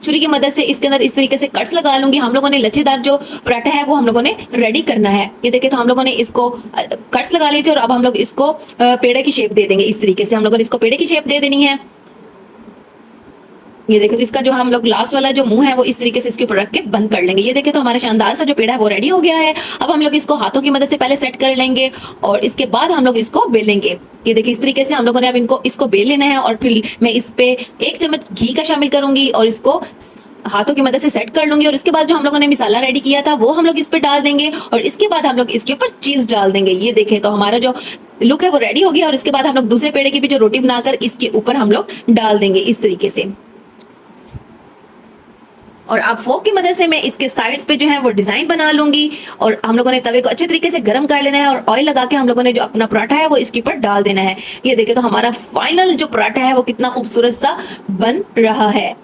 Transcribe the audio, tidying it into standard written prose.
छुरी की मदद से इसके अंदर इस तरीके से कट्स लगा लूंगी। हम लोगों ने लच्छेदार जो पराठा है वो हम लोगों ने रेडी करना है। ये देखिए तो हम लोगों ने इसको कट्स लगा लिए थे और अब हम लोग इसको पेड़े की शेप दे देंगे। इस तरीके से हम लोगों ने इसको पेड़े की शेप दे देनी है। ये देखो तो इसका जो हम लोग लास्ट वाला जो मुंह है वो इस तरीके से इसके ऊपर रख के बंद कर लेंगे। ये देखे तो हमारा शानदार सा जो पेड़ा है वो रेडी हो गया है। अब हम लोग इसको हाथों की मदद से पहले सेट कर लेंगे और इसके बाद हम लोग इसको बेलेंगे। ये देखिए इस तरीके से हम लोगों ने अब इसको बेल लेना है और फिर मैं इस पे 1 चम्मच घी का शामिल करूंगी और इसको हाथों की मदद से सेट कर लूंगी। और इसके बाद जो हम लोगों ने मसाला रेडी किया था वो हम लोग इस पे डाल देंगे और इसके बाद हम लोग इसके ऊपर चीज डाल देंगे। ये देखें तो हमारा जो लुक है वो रेडी हो गया और इसके बाद हम लोग दूसरे पेड़े की भी जो रोटी बनाकर इसके ऊपर हम लोग डाल देंगे इस तरीके से। और अब फोक की मदद से मैं इसके साइड्स पे जो है वो डिजाइन बना लूंगी। और हम लोगों ने तवे को अच्छे तरीके से गर्म कर लेना है और ऑयल लगा के हम लोगों ने जो अपना पराठा है वो इसके ऊपर डाल देना है। ये देखे तो हमारा फाइनल जो पराठा है वो कितना खूबसूरत सा बन रहा है।